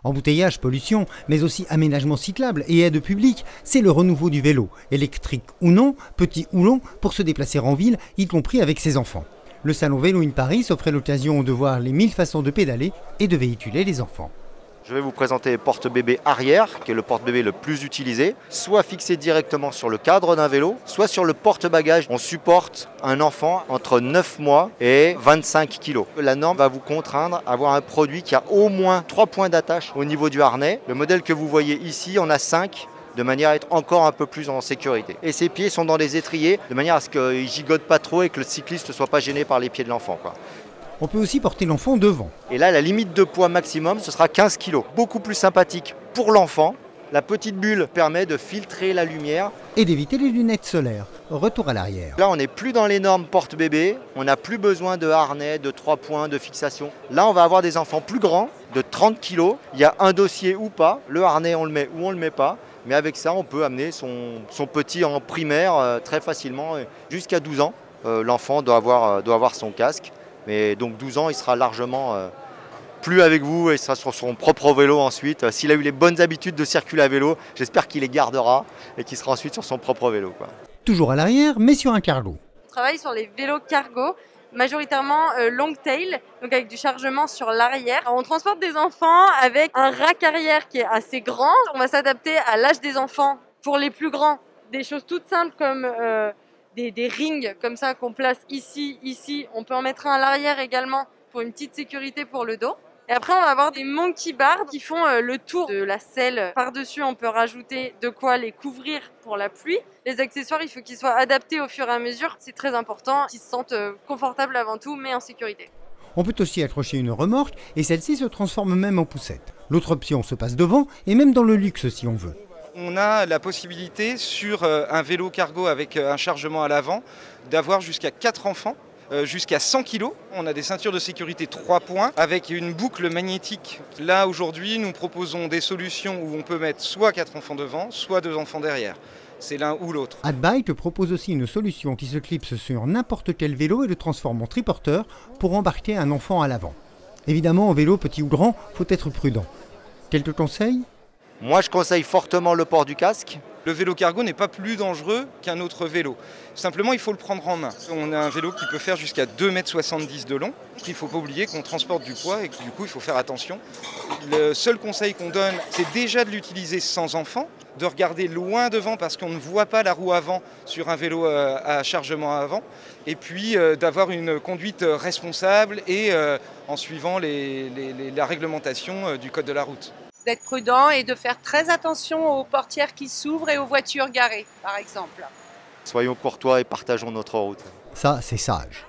Embouteillage, pollution, mais aussi aménagement cyclable et aide publique, c'est le renouveau du vélo, électrique ou non, petit ou long, pour se déplacer en ville, y compris avec ses enfants. Le salon Vélo in Paris offrait l'occasion de voir les 1000 façons de pédaler et de véhiculer les enfants. Je vais vous présenter le porte-bébé arrière, qui est le porte-bébé le plus utilisé, soit fixé directement sur le cadre d'un vélo, soit sur le porte-bagages. On supporte un enfant entre 9 mois et 25 kg. La norme va vous contraindre à avoir un produit qui a au moins 3 points d'attache au niveau du harnais. Le modèle que vous voyez ici, on a 5, de manière à être encore un peu plus en sécurité. Et ces pieds sont dans des étriers, de manière à ce qu'ils ne gigotent pas trop et que le cycliste ne soit pas gêné par les pieds de l'enfant. On peut aussi porter l'enfant devant. Et là, la limite de poids maximum, ce sera 15 kg. Beaucoup plus sympathique pour l'enfant. La petite bulle permet de filtrer la lumière. Et d'éviter les lunettes solaires. Retour à l'arrière. Là, on n'est plus dans les normes porte-bébé. On n'a plus besoin de harnais, de 3 points, de fixation. Là, on va avoir des enfants plus grands, de 30 kg. Il y a un dossier ou pas. Le harnais, on le met ou on ne le met pas. Mais avec ça, on peut amener son petit en primaire très facilement. Jusqu'à 12 ans, l'enfant doit avoir son casque. Mais donc 12 ans, il sera largement plus avec vous et il sera sur son propre vélo ensuite. S'il a eu les bonnes habitudes de circuler à vélo, j'espère qu'il les gardera et qu'il sera ensuite sur son propre vélo. Toujours à l'arrière, mais sur un cargo. On travaille sur les vélos cargo, majoritairement long tail, donc avec du chargement sur l'arrière. On transporte des enfants avec un rack arrière qui est assez grand. On va s'adapter à l'âge des enfants. Pour les plus grands, des choses toutes simples comme des rings comme ça qu'on place ici. On peut en mettre un à l'arrière également pour une petite sécurité pour le dos. Et après, on va avoir des monkey bars qui font le tour de la selle. Par-dessus, on peut rajouter de quoi les couvrir pour la pluie. Les accessoires, il faut qu'ils soient adaptés au fur et à mesure. C'est très important qu'ils se sentent confortables avant tout, mais en sécurité. On peut aussi accrocher une remorque et celle-ci se transforme même en poussette. L'autre option se passe devant et même dans le luxe si on veut. On a la possibilité sur un vélo cargo avec un chargement à l'avant d'avoir jusqu'à 4 enfants, jusqu'à 100 kg. On a des ceintures de sécurité 3 points avec une boucle magnétique. Là aujourd'hui nous proposons des solutions où on peut mettre soit 4 enfants devant, soit 2 enfants derrière. C'est l'un ou l'autre. Adbike propose aussi une solution qui se clipse sur n'importe quel vélo et le transforme en triporteur pour embarquer un enfant à l'avant. Évidemment, en vélo, petit ou grand, faut être prudent. Quelques conseils ? Moi, je conseille fortement le port du casque. Le vélo cargo n'est pas plus dangereux qu'un autre vélo. Simplement, il faut le prendre en main. On a un vélo qui peut faire jusqu'à 2,70 m de long. Il ne faut pas oublier qu'on transporte du poids et que du coup, il faut faire attention. Le seul conseil qu'on donne, c'est déjà de l'utiliser sans enfant, de regarder loin devant parce qu'on ne voit pas la roue avant sur un vélo à chargement avant, et puis d'avoir une conduite responsable et en suivant la réglementation du code de la route. D'être prudent et de faire très attention aux portières qui s'ouvrent et aux voitures garées, par exemple. Soyons courtois et partageons notre route. Ça, c'est sage.